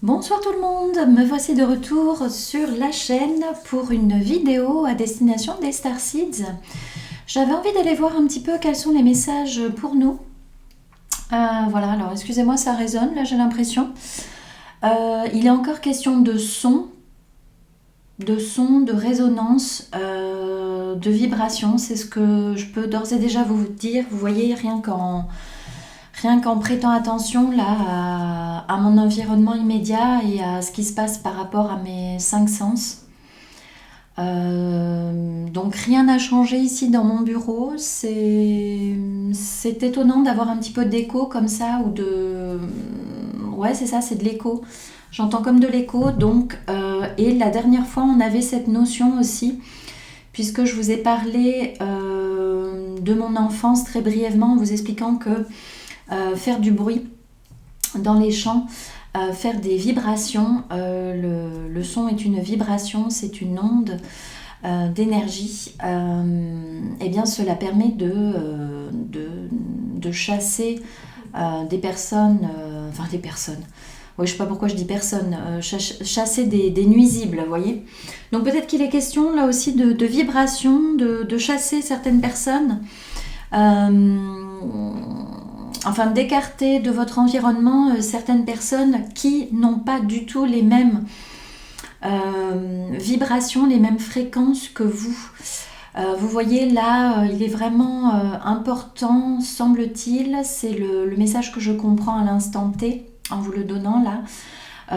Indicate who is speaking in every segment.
Speaker 1: Bonsoir tout le monde, me voici de retour sur la chaîne pour une vidéo à destination des Starseeds. J'avais envie d'aller voir un petit peu quels sont les messages pour nous. Voilà, alors excusez-moi, ça résonne, là j'ai l'impression. Il est encore question de son, de résonance, de vibration. C'est ce que je peux d'ores et déjà vous dire. Vous voyez, rien qu'en prêtant attention là à mon environnement immédiat et à ce qui se passe par rapport à mes 5 sens. Donc rien n'a changé ici dans mon bureau. C'est étonnant d'avoir un petit peu d'écho comme ça ou de... Ouais, c'est ça, c'est de l'écho. J'entends comme de l'écho. Donc, et la dernière fois, on avait cette notion aussi, puisque je vous ai parlé de mon enfance très brièvement en vous expliquant que faire du bruit dans les champs, faire des vibrations, le son est une vibration, c'est une onde d'énergie, et bien cela permet de chasser des personnes, oui, je sais pas pourquoi je dis personne, chasser des nuisibles, vous voyez. Donc peut-être qu'il est question là aussi de vibration, de chasser certaines personnes, enfin d'écarter de votre environnement certaines personnes qui n'ont pas du tout les mêmes vibrations, les mêmes fréquences que vous. Vous voyez là, il est vraiment important, semble-t-il, c'est le message que je comprends à l'instant T en vous le donnant là,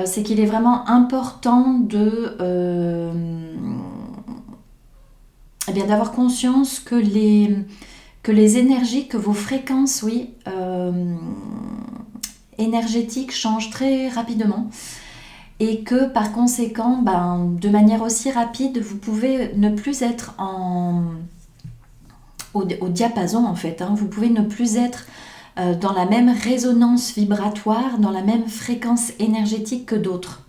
Speaker 1: c'est qu'il est vraiment important eh bien, d'avoir conscience que les énergies, que vos fréquences, oui, énergétiques changent très rapidement et que par conséquent, de manière aussi rapide, vous pouvez ne plus être au diapason en fait, hein. Vous pouvez ne plus être dans la même résonance vibratoire, dans la même fréquence énergétique que d'autres.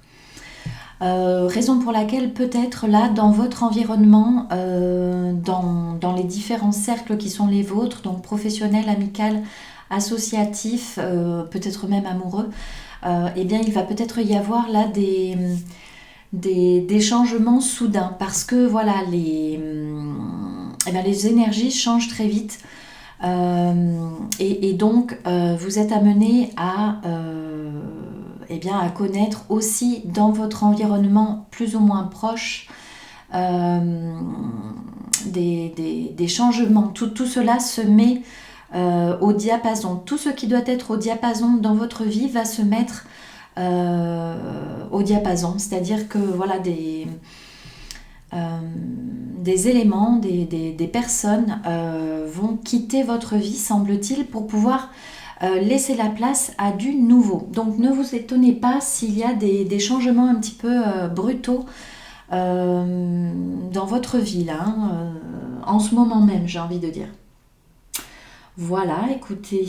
Speaker 1: Raison pour laquelle peut-être là dans votre environnement, dans les différents cercles qui sont les vôtres, donc professionnels, amical, associatif, peut-être même amoureux, eh bien il va peut-être y avoir là des changements soudains parce que voilà les énergies changent très vite, et donc vous êtes amené à connaître aussi dans votre environnement plus ou moins proche des changements. Tout cela se met au diapason. Tout ce qui doit être au diapason dans votre vie va se mettre au diapason. C'est-à-dire que voilà, des éléments, des personnes vont quitter votre vie, semble-t-il, pour pouvoir laisser la place à du nouveau. Donc ne vous étonnez pas s'il y a des changements un petit peu brutaux dans votre vie là, hein, en ce moment même, j'ai envie de dire. Voilà, écoutez,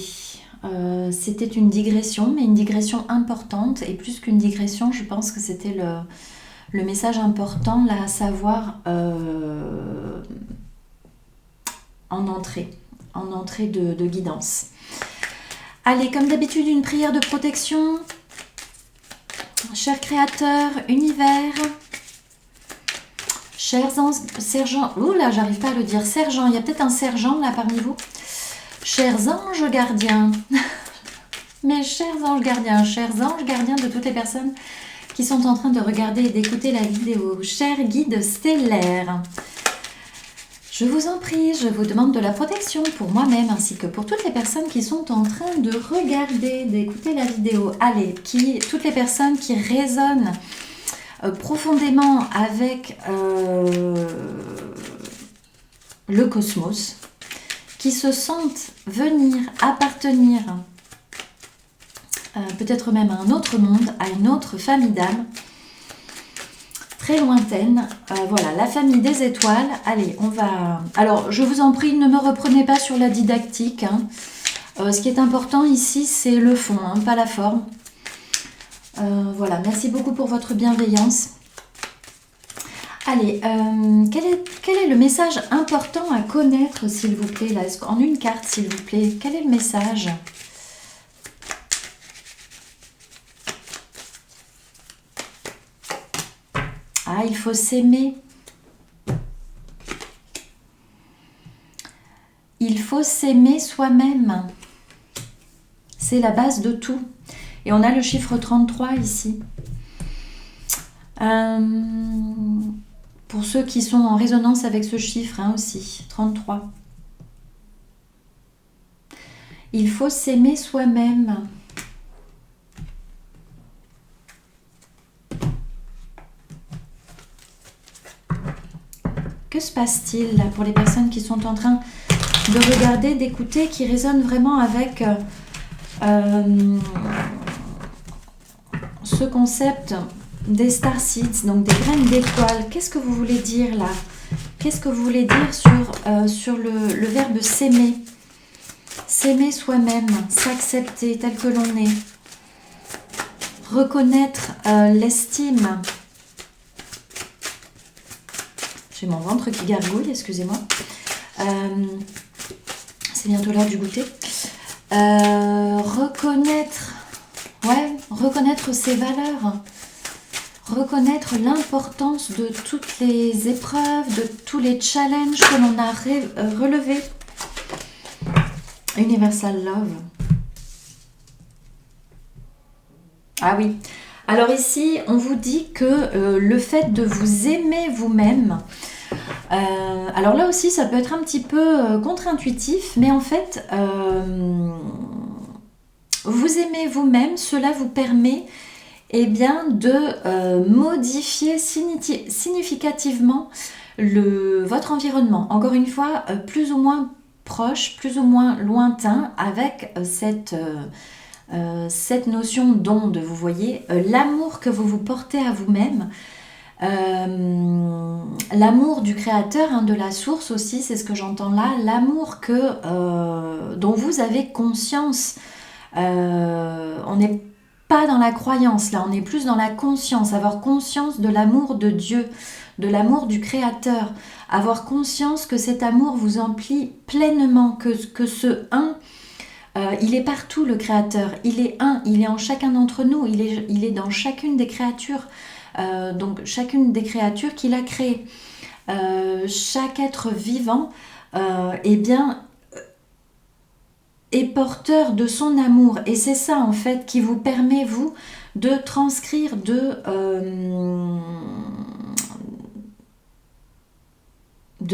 Speaker 1: c'était une digression, mais une digression importante, et plus qu'une digression, je pense que c'était le message important là à savoir en entrée de guidance. Allez, comme d'habitude, une prière de protection. Cher Créateur, Univers, chers sergents, oh là, j'arrive pas à le dire, sergent, il y a peut-être un sergent là parmi vous. Chers anges gardiens, mes chers anges gardiens de toutes les personnes qui sont en train de regarder et d'écouter la vidéo, chers guides stellaires, je vous en prie, je vous demande de la protection pour moi-même ainsi que pour toutes les personnes qui sont en train de regarder, d'écouter la vidéo. Allez, toutes les personnes qui résonnent profondément avec le cosmos, qui se sentent venir, appartenir peut-être même à un autre monde, à une autre famille d'âmes, très lointaine, voilà, la famille des étoiles. Allez, on va... Alors, je vous en prie, ne me reprenez pas sur la didactique, hein. Ce qui est important ici, c'est le fond, hein, pas la forme. Voilà, merci beaucoup pour votre bienveillance. Allez, quel est le message important à connaître, s'il vous plaît, là, en une carte, s'il vous plaît, quel est le message ? Ah, il faut s'aimer. Il faut s'aimer soi-même. C'est la base de tout. Et on a le chiffre 33 ici. Pour ceux qui sont en résonance avec ce chiffre aussi, 33. Il faut s'aimer soi-même. Que se passe-t-il là pour les personnes qui sont en train de regarder, d'écouter, qui résonnent vraiment avec ce concept des star seeds, donc des graines d'étoiles? Qu'est-ce que vous voulez dire là? Qu'est-ce que vous voulez dire sur le verbe s'aimer? S'aimer soi-même, s'accepter tel que l'on est, reconnaître l'estime. J'ai mon ventre qui gargouille, excusez-moi. C'est bientôt l'heure du goûter. Reconnaître ses valeurs. Reconnaître l'importance de toutes les épreuves, de tous les challenges que l'on a relevés. Universal Love. Ah oui. Alors ici, on vous dit que le fait de vous aimer vous-même, alors là aussi, ça peut être un petit peu contre-intuitif, mais en fait, vous aimer vous-même, cela vous permet de modifier significativement votre environnement. Encore une fois, plus ou moins proche, plus ou moins lointain, avec cette notion d'onde, vous voyez, l'amour que vous portez à vous-même, l'amour du créateur, de la source aussi, c'est ce que j'entends là, l'amour dont vous avez conscience. On n'est pas dans la croyance là, on est plus dans la conscience, avoir conscience de l'amour de Dieu, de l'amour du créateur, avoir conscience que cet amour vous emplit pleinement, que ce un, il est partout, le créateur, il est un, il est en chacun d'entre nous, il est dans chacune des créatures, donc chacune des créatures qu'il a créées. Chaque être vivant est porteur de son amour, et c'est ça en fait qui vous permet vous de transcrire, de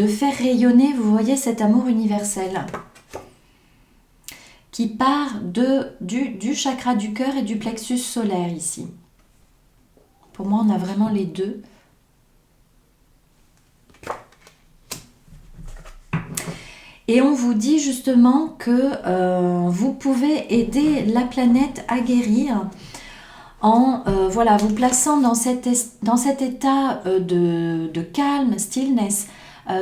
Speaker 1: faire rayonner, vous voyez, cet amour universel qui part du chakra du cœur et du plexus solaire ici. Pour moi, on a vraiment les deux. Et on vous dit justement que vous pouvez aider la planète à guérir en vous plaçant dans cet état de calme, stillness,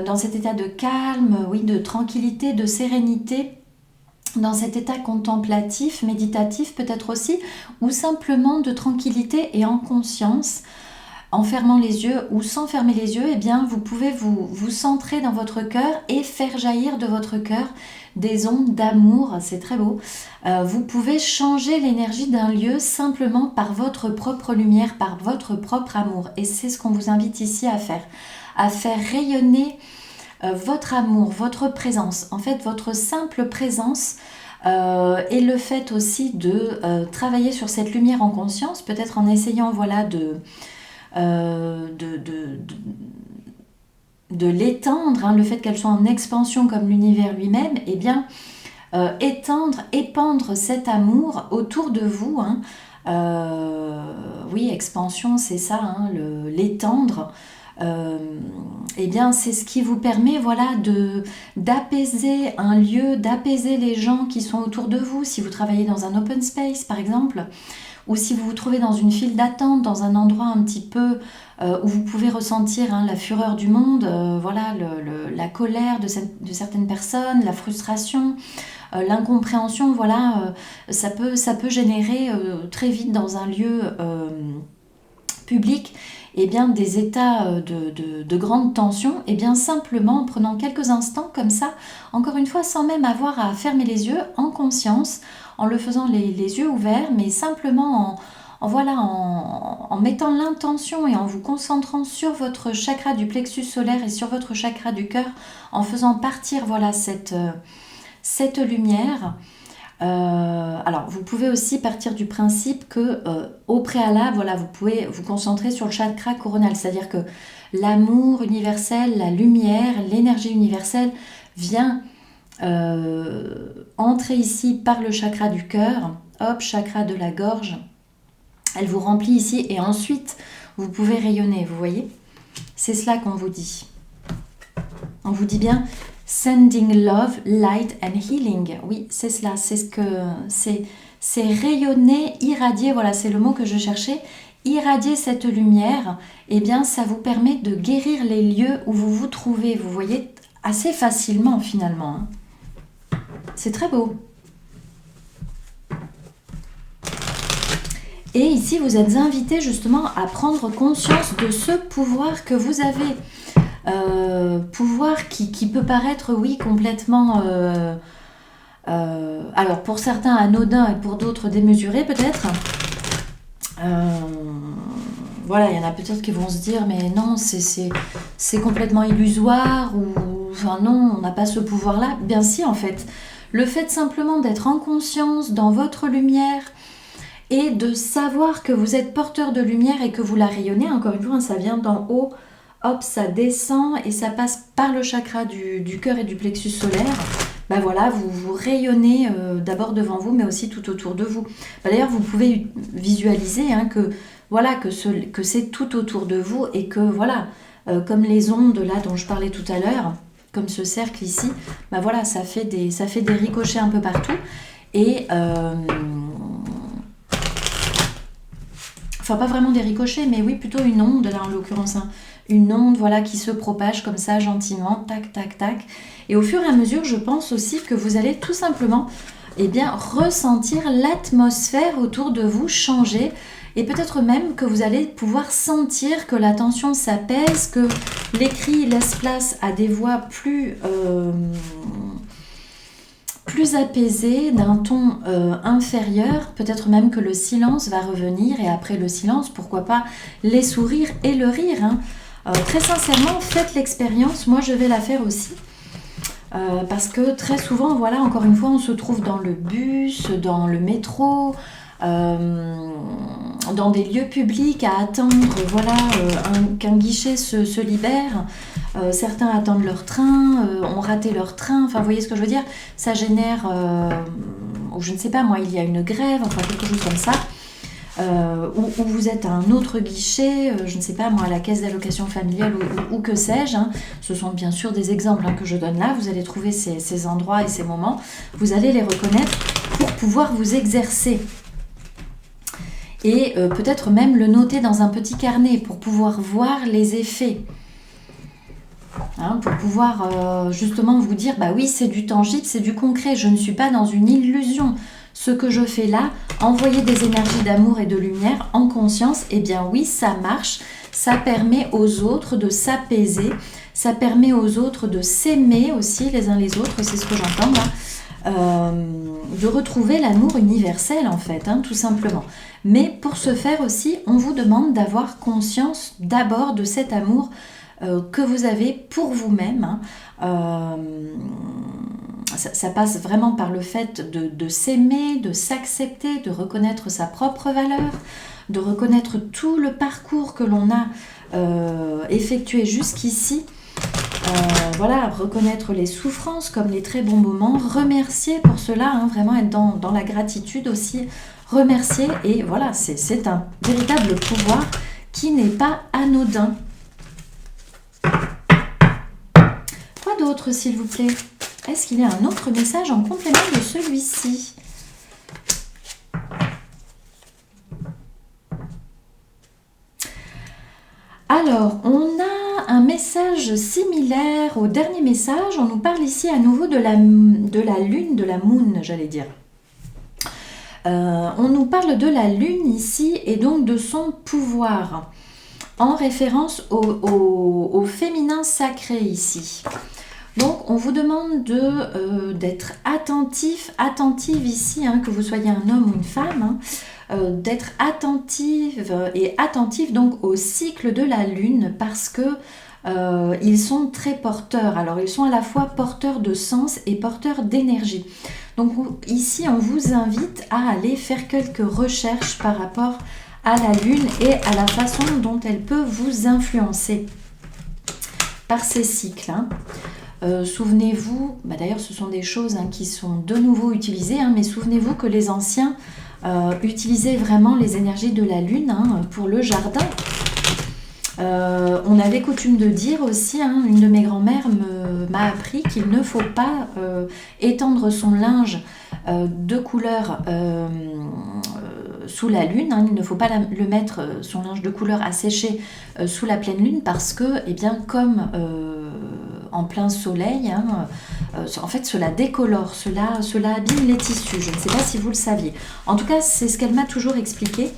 Speaker 1: dans cet état de calme, oui, de tranquillité, de sérénité, dans cet état contemplatif, méditatif peut-être aussi, ou simplement de tranquillité et en conscience. En fermant les yeux ou sans fermer les yeux, vous pouvez vous centrer dans votre cœur et faire jaillir de votre cœur des ondes d'amour, c'est très beau. Vous pouvez changer l'énergie d'un lieu simplement par votre propre lumière, par votre propre amour. Et c'est ce qu'on vous invite ici à faire rayonner votre amour, votre présence. En fait, votre simple présence et le fait aussi de travailler sur cette lumière en conscience, peut-être en essayant de l'étendre, le fait qu'elle soit en expansion comme l'univers lui-même, épandre cet amour autour de vous. Oui, expansion, c'est ça, l'étendre. C'est ce qui vous permet d'apaiser un lieu, d'apaiser les gens qui sont autour de vous. Si vous travaillez dans un open space par exemple, ou si vous vous trouvez dans une file d'attente, dans un endroit un petit peu où vous pouvez ressentir la fureur du monde, la colère de certaines personnes, la frustration, l'incompréhension, ça peut générer très vite dans un lieu public des états de grande tension. Simplement en prenant quelques instants comme ça, encore une fois sans même avoir à fermer les yeux, en conscience, en le faisant les yeux ouverts, mais simplement en mettant l'intention et en vous concentrant sur votre chakra du plexus solaire et sur votre chakra du cœur, en faisant partir voilà, cette lumière. Alors, vous pouvez aussi partir du principe que au préalable, voilà, vous pouvez vous concentrer sur le chakra coronal, c'est-à-dire que l'amour universel, la lumière, l'énergie universelle vient entrer ici par le chakra du cœur, hop, chakra de la gorge, elle vous remplit ici et ensuite vous pouvez rayonner, vous voyez? C'est cela qu'on vous dit. On vous dit bien sending love, light and healing. Oui, c'est cela, c'est ce que c'est rayonner, irradier, voilà, c'est le mot que je cherchais. Irradier cette lumière, eh bien ça vous permet de guérir les lieux où vous vous trouvez, vous voyez, assez facilement finalement. Hein. C'est très beau. Et ici, vous êtes invité justement à prendre conscience de ce pouvoir que vous avez. Pouvoir qui peut paraître, oui, complètement... alors, pour certains, anodin et pour d'autres, démesuré peut-être. Voilà, il y en a peut-être qui vont se dire, mais non, c'est complètement illusoire, ou enfin non, on n'a pas ce pouvoir-là. Bien si, en fait. Le fait simplement d'être en conscience dans votre lumière et de savoir que vous êtes porteur de lumière et que vous la rayonnez, encore une fois, ça vient d'en haut, hop, ça descend et ça passe par le chakra du cœur et du plexus solaire. Ben voilà, vous rayonnez d'abord devant vous, mais aussi tout autour de vous. Ben d'ailleurs, vous pouvez visualiser hein, que, voilà, que c'est tout autour de vous et que, voilà, comme les ondes là dont je parlais tout à l'heure, comme ce cercle ici, ben voilà, ça fait des ricochets un peu partout. Et... enfin, pas vraiment des ricochets, mais oui, plutôt une onde, là, en l'occurrence. Hein. Une onde, voilà, qui se propage comme ça, gentiment, tac, tac, tac. Et au fur et à mesure, je pense aussi que vous allez tout simplement, eh bien, ressentir l'atmosphère autour de vous changer. Et peut-être même que vous allez pouvoir sentir que la tension s'apaise, que les cris laissent place à des voix plus apaisé, d'un ton inférieur, peut-être même que le silence va revenir et après le silence, pourquoi pas les sourires et le rire. Hein. Très sincèrement, faites l'expérience, moi je vais la faire aussi. Parce que très souvent, voilà, encore une fois, on se trouve dans le bus, dans le métro, dans des lieux publics à attendre voilà, qu'un guichet se libère. Certains attendent leur train, ont raté leur train, enfin vous voyez ce que je veux dire, ça génère, ou je ne sais pas moi, il y a une grève, enfin quelque chose comme ça, ou vous êtes à un autre guichet, je ne sais pas moi, à la caisse d'allocation familiale ou que sais-je, hein. Ce sont bien sûr des exemples hein, que je donne là, vous allez trouver ces endroits et ces moments, vous allez les reconnaître pour pouvoir vous exercer. Et peut-être même le noter dans un petit carnet pour pouvoir voir les effets. Hein, pour pouvoir justement vous dire, bah oui, c'est du tangible, c'est du concret, je ne suis pas dans une illusion. Ce que je fais là, envoyer des énergies d'amour et de lumière en conscience, eh bien oui, ça marche, ça permet aux autres de s'apaiser, ça permet aux autres de s'aimer aussi les uns les autres, c'est ce que j'entends là, de retrouver l'amour universel en fait, hein, tout simplement. Mais pour ce faire aussi, on vous demande d'avoir conscience d'abord de cet amour que vous avez pour vous-même. Hein. Ça passe vraiment par le fait de s'aimer, de s'accepter, de reconnaître sa propre valeur, de reconnaître tout le parcours que l'on a effectué jusqu'ici. Voilà, reconnaître les souffrances comme les très bons moments, remercier pour cela, hein, vraiment être dans la gratitude aussi, remercier, et voilà, c'est un véritable pouvoir qui n'est pas anodin. Quoi d'autre, s'il vous plaît? Est-ce qu'il y a un autre message en complément de celui-ci? Alors, on a un message similaire au dernier message. On nous parle ici à nouveau de la lune, de la moon, j'allais dire. On nous parle de la lune ici et donc de son pouvoir, en référence au féminin sacré ici. Donc, on vous demande d'être attentif, attentive ici, hein, que vous soyez un homme ou une femme, hein, d'être attentive et attentif donc au cycle de la Lune parce que ils sont très porteurs. Alors ils sont à la fois porteurs de sens et porteurs d'énergie. Donc ici on vous invite à aller faire quelques recherches par rapport à la Lune et à la façon dont elle peut vous influencer par ces cycles. Souvenez-vous, d'ailleurs ce sont des choses qui sont de nouveau utilisées, mais souvenez-vous que les anciens utilisaient vraiment les énergies de la Lune pour le jardin. On avait coutume de dire aussi, une de mes grand-mères m'a appris qu'il ne faut pas étendre son linge de couleur sous la lune, il ne faut pas le mettre, son linge de couleur à sécher sous la pleine lune parce que, comme en plein soleil, en fait cela décolore, cela abîme les tissus. Je ne sais pas si vous le saviez. En tout cas, c'est ce qu'elle m'a toujours expliqué.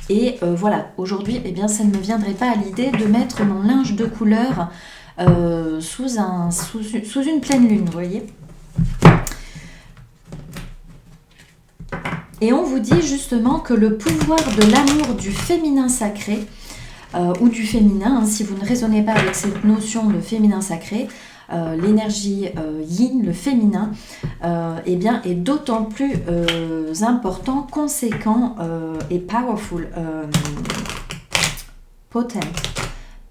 Speaker 1: Et voilà, aujourd'hui, ça ne me viendrait pas à l'idée de mettre mon linge de couleur sous une pleine lune, vous voyez. Et on vous dit justement que le pouvoir de l'amour du féminin sacré, ou du féminin, si vous ne raisonnez pas avec cette notion de féminin sacré, l'énergie yin, le féminin, est d'autant plus important, conséquent et powerful, potent,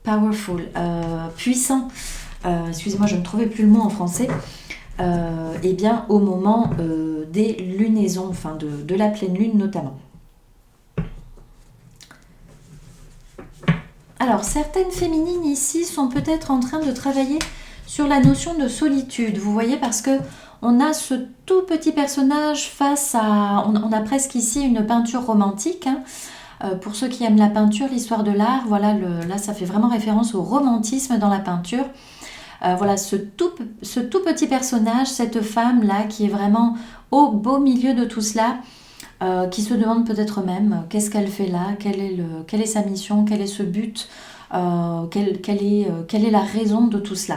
Speaker 1: powerful, puissant, excusez-moi, je ne trouvais plus le mot en français, au moment des lunaisons, de la pleine lune notamment. Alors, certaines féminines ici sont peut-être en train de travailler sur la notion de solitude, vous voyez, parce que on a ce tout petit personnage face à... On a presque ici une peinture romantique, pour ceux qui aiment la peinture, l'histoire de l'art, voilà, là ça fait vraiment référence au romantisme dans la peinture. Voilà, ce tout petit personnage, cette femme-là qui est vraiment au beau milieu de tout cela, qui se demande peut-être même qu'est-ce qu'elle fait là, quelle est sa mission, quel est ce but, quelle est la raison de tout cela.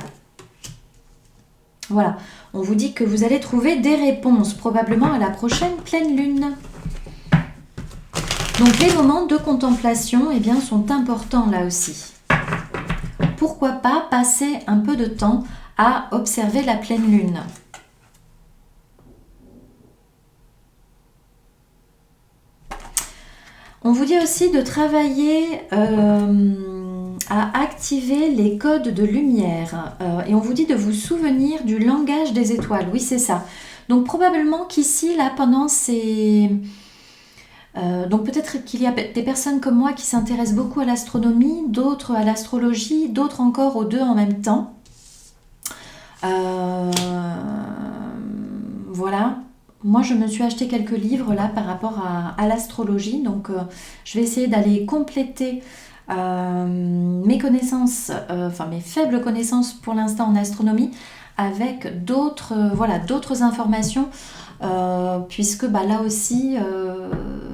Speaker 1: Voilà, on vous dit que vous allez trouver des réponses probablement à la prochaine pleine lune. Donc les moments de contemplation sont importants là aussi. Pourquoi pas passer un peu de temps à observer la pleine lune. On vous dit aussi de travailler à activer les codes de lumière. Et on vous dit de vous souvenir du langage des étoiles. Oui, c'est ça. Donc probablement qu'ici, là, pendant ces... donc peut-être qu'il y a des personnes comme moi qui s'intéressent beaucoup à l'astronomie, d'autres à l'astrologie, d'autres encore aux deux en même temps. Voilà. Moi, je me suis acheté quelques livres là par rapport à l'astrologie. Donc, je vais essayer d'aller compléter mes connaissances, mes faibles connaissances pour l'instant en astronomie avec d'autres informations. Puisque là aussi,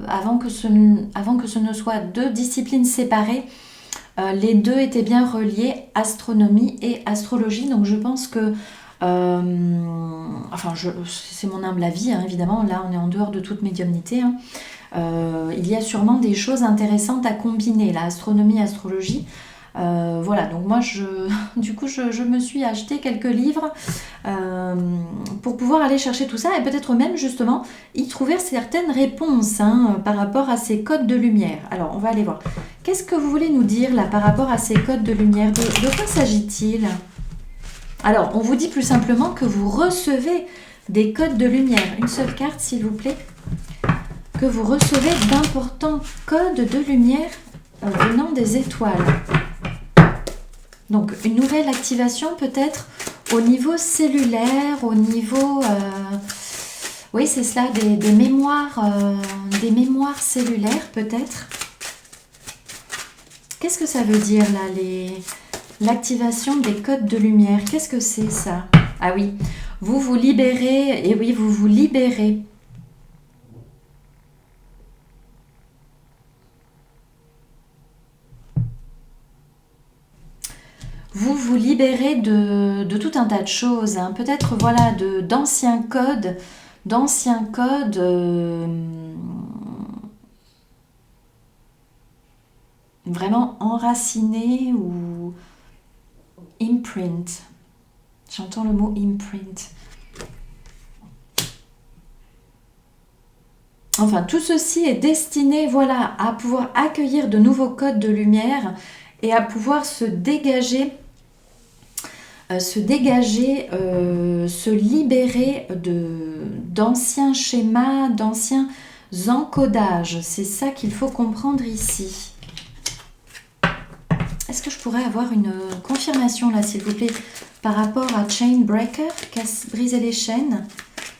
Speaker 1: avant que ce ne soit deux disciplines séparées, les deux étaient bien reliés, astronomie et astrologie. Donc je pense que, c'est mon humble avis, évidemment, là on est en dehors de toute médiumnité. Il y a sûrement des choses intéressantes à combiner, la astronomie et astrologie. Voilà, donc moi je me suis acheté quelques livres pour pouvoir aller chercher tout ça et peut-être même justement y trouver certaines réponses par rapport à ces codes de lumière. Alors on va aller voir. Qu'est-ce que vous voulez nous dire là par rapport à ces codes de lumière? De quoi s'agit-il? Alors on vous dit plus simplement que vous recevez des codes de lumière. Une seule carte s'il vous plaît. Que vous recevez d'importants codes de lumière venant des étoiles. Donc une nouvelle activation peut-être au niveau cellulaire, au niveau... oui, c'est cela, des mémoires cellulaires peut-être. Qu'est-ce que ça veut dire là, l'activation des codes de lumière? Qu'est-ce que c'est ça? Ah oui, vous vous libérez, et oui, vous vous libérez. Vous vous libérez de tout un tas de choses, peut-être voilà, d'anciens codes, vraiment enraciné ou imprint. J'entends le mot imprint. Enfin, tout ceci est destiné, voilà, à pouvoir accueillir de nouveaux codes de lumière et à pouvoir se dégager, se libérer d'anciens schémas, d'anciens encodages. C'est ça qu'il faut comprendre ici. Est-ce que je pourrais avoir une confirmation là, s'il vous plaît, par rapport à Chain Breaker, briser les chaînes,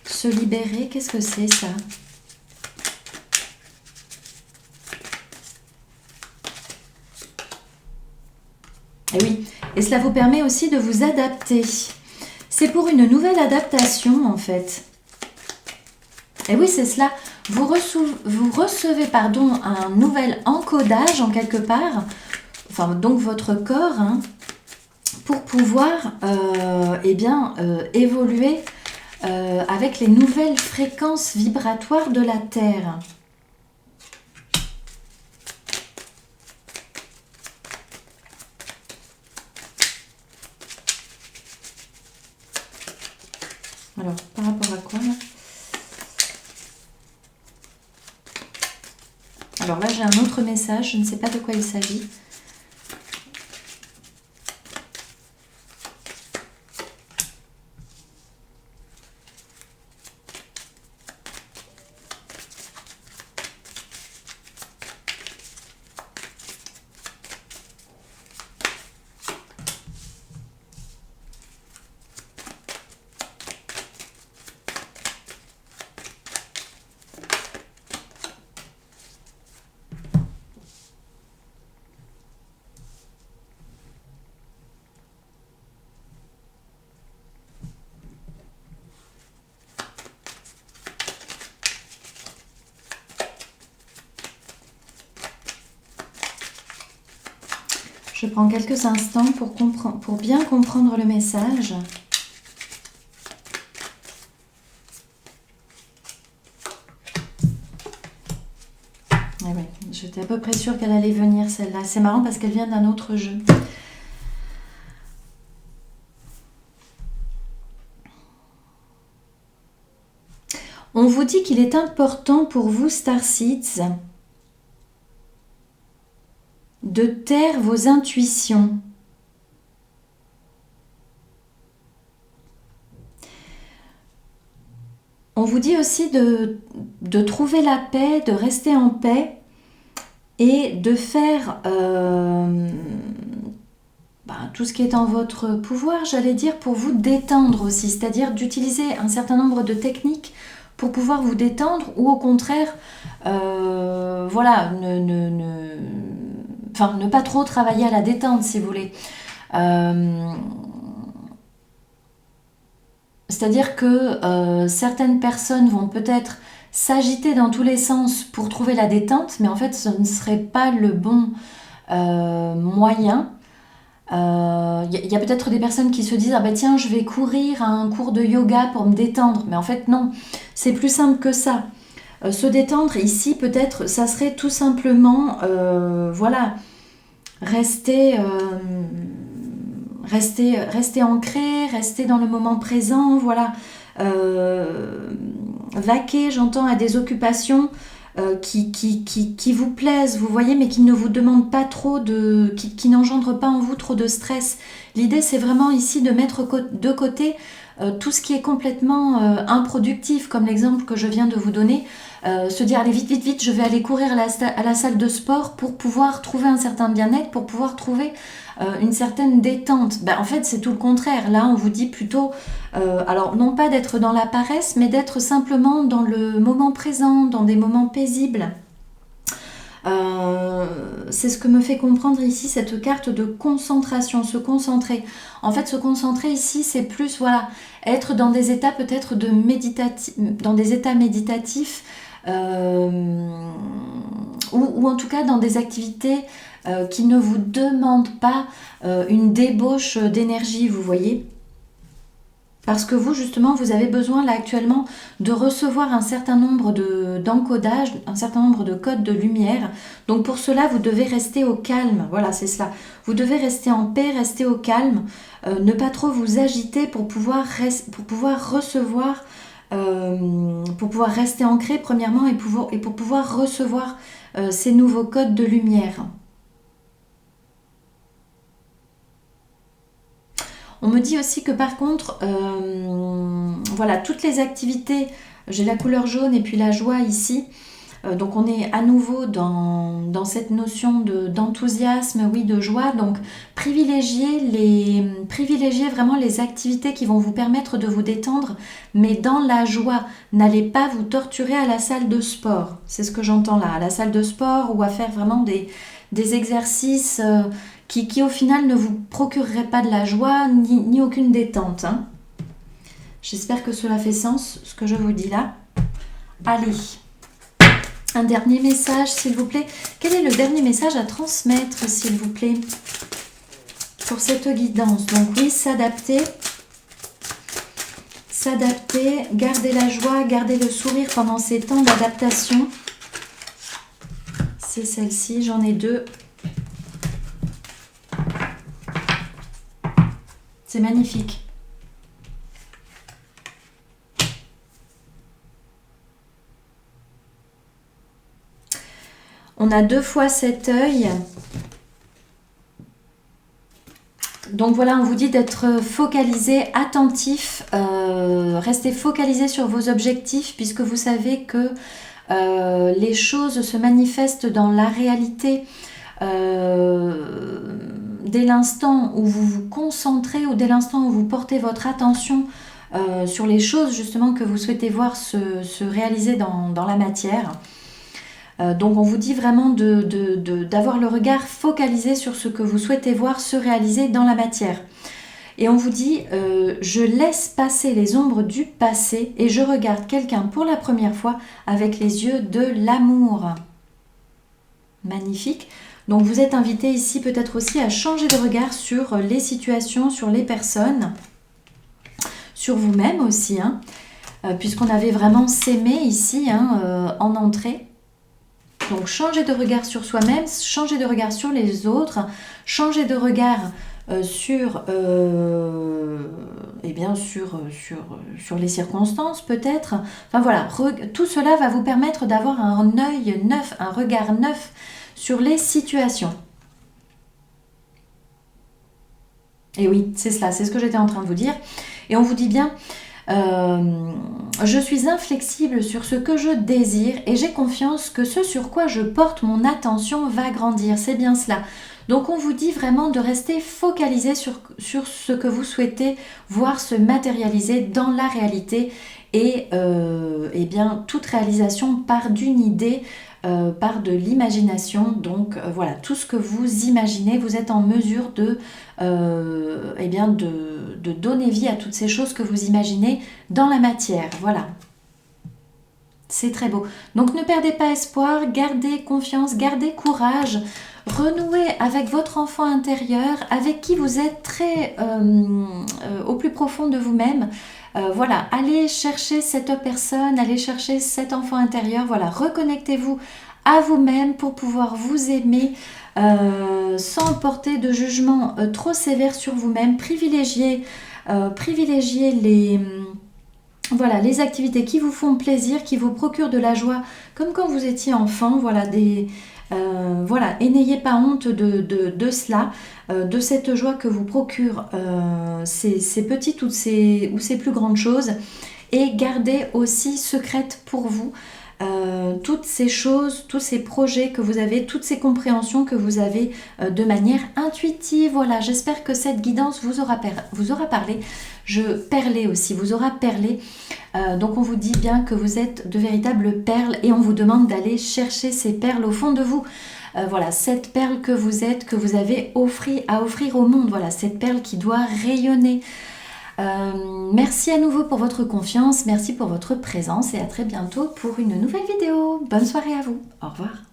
Speaker 1: se libérer, qu'est-ce que c'est ça? Et oui, et cela vous permet aussi de vous adapter. C'est pour une nouvelle adaptation en fait. Et oui, c'est cela. Vous recevez un nouvel encodage en quelque part, enfin donc votre corps, hein, pour pouvoir évoluer avec les nouvelles fréquences vibratoires de la Terre. Alors, par rapport à quoi là? Alors là, j'ai un autre message, je ne sais pas de quoi il s'agit. Je prends quelques instants pour bien comprendre le message. Ah ouais, j'étais à peu près sûre qu'elle allait venir celle-là. C'est marrant parce qu'elle vient d'un autre jeu. On vous dit qu'il est important pour vous, Starseeds, de taire vos intuitions. On vous dit aussi de trouver la paix, de rester en paix et de faire tout ce qui est en votre pouvoir, j'allais dire, pour vous détendre aussi, c'est-à-dire d'utiliser un certain nombre de techniques pour pouvoir vous détendre ou au contraire, voilà, ne pas trop travailler à la détente si vous voulez. C'est-à-dire que certaines personnes vont peut-être s'agiter dans tous les sens pour trouver la détente, mais en fait ce ne serait pas le bon moyen. Y a peut-être des personnes qui se disent ah ben tiens je vais courir à un cours de yoga pour me détendre, mais en fait non, c'est plus simple que ça. Se détendre ici peut-être ça serait tout simplement voilà, rester ancré, rester dans le moment présent, voilà, vaquer, j'entends, à des occupations qui vous plaisent, vous voyez, mais qui ne vous demandent pas trop qui n'engendrent pas en vous trop de stress. L'idée, c'est vraiment ici de mettre de côté tout ce qui est complètement improductif, comme l'exemple que je viens de vous donner. Se dire, allez, vite, vite, vite, je vais aller courir à la salle de sport pour pouvoir trouver un certain bien-être, pour pouvoir trouver une certaine détente. En fait, c'est tout le contraire. Là, on vous dit plutôt, alors non pas d'être dans la paresse, mais d'être simplement dans le moment présent, dans des moments paisibles. C'est ce que me fait comprendre ici cette carte de concentration, se concentrer. En fait, se concentrer ici, c'est plus, voilà, être dans des états peut-être dans des états méditatifs, ou en tout cas dans des activités qui ne vous demandent pas une débauche d'énergie, vous voyez. Parce que vous, justement, vous avez besoin là actuellement de recevoir un certain nombre d'encodages, un certain nombre de codes de lumière. Donc pour cela, vous devez rester au calme. Voilà, c'est cela. Vous devez rester en paix, rester au calme, ne pas trop vous agiter pour pouvoir recevoir, pour pouvoir rester ancré premièrement et pour pouvoir recevoir ces nouveaux codes de lumière. On me dit aussi que par contre, voilà, toutes les activités, j'ai la couleur jaune et puis la joie ici, donc on est à nouveau dans cette notion d'enthousiasme, oui, de joie, donc privilégiez vraiment les activités qui vont vous permettre de vous détendre, mais dans la joie, n'allez pas vous torturer à la salle de sport, c'est ce que j'entends là, à la salle de sport ou à faire vraiment des exercices qui au final ne vous procureraient pas de la joie ni aucune détente. Hein. J'espère que cela fait sens, ce que je vous dis là. Allez, un dernier message, s'il vous plaît. Quel est le dernier message à transmettre, s'il vous plaît, pour cette guidance? Donc oui, s'adapter, garder la joie, garder le sourire pendant ces temps d'adaptation. C'est celle-ci, j'en ai deux. C'est magnifique. On a 2 fois cet œil. Donc voilà, on vous dit d'être focalisé, attentif, restez focalisé sur vos objectifs puisque vous savez que les choses se manifestent dans la réalité dès l'instant où vous vous concentrez ou dès l'instant où vous portez votre attention sur les choses justement que vous souhaitez voir se réaliser dans la matière. Donc on vous dit vraiment d'avoir le regard focalisé sur ce que vous souhaitez voir se réaliser dans la matière. Et on vous dit, je laisse passer les ombres du passé et je regarde quelqu'un pour la première fois avec les yeux de l'amour. Magnifique. Donc vous êtes invité ici peut-être aussi à changer de regard sur les situations, sur les personnes, sur vous-même aussi, hein, puisqu'on avait vraiment s'aimer ici en entrée. Donc changer de regard sur soi-même, changer de regard sur les autres, changer de regard sur les circonstances peut-être. Enfin voilà, tout cela va vous permettre d'avoir un œil neuf, un regard neuf sur les situations. Et oui, c'est cela, c'est ce que j'étais en train de vous dire. Et on vous dit bien, je suis inflexible sur ce que je désire et j'ai confiance que ce sur quoi je porte mon attention va grandir. C'est bien cela. Donc on vous dit vraiment de rester focalisé sur ce que vous souhaitez voir se matérialiser dans la réalité et bien toute réalisation part d'une idée, part de l'imagination. Donc voilà, tout ce que vous imaginez, vous êtes en mesure de donner vie à toutes ces choses que vous imaginez dans la matière. Voilà. C'est très beau. Donc ne perdez pas espoir, gardez confiance, gardez courage, renouez avec votre enfant intérieur, avec qui vous êtes très au plus profond de vous-même. Voilà, allez chercher cette personne, allez chercher cet enfant intérieur. Voilà, reconnectez-vous à vous-même pour pouvoir vous aimer sans porter de jugement trop sévère sur vous-même. Privilégiez les activités qui vous font plaisir, qui vous procurent de la joie, comme quand vous étiez enfant. Voilà, et n'ayez pas honte de cela, de cette joie que vous procurent ces petites ou ces plus grandes choses. Et gardez aussi secrètes pour vous toutes ces choses, tous ces projets que vous avez, toutes ces compréhensions que vous avez de manière intuitive. Voilà, j'espère que cette guidance vous aura parlé. Vous aura perlé. Donc on vous dit bien que vous êtes de véritables perles et on vous demande d'aller chercher ces perles au fond de vous. Voilà, cette perle que vous êtes, que vous avez à offrir au monde. Voilà, cette perle qui doit rayonner. Merci à nouveau pour votre confiance, merci pour votre présence et à très bientôt pour une nouvelle vidéo. Bonne soirée à vous, au revoir.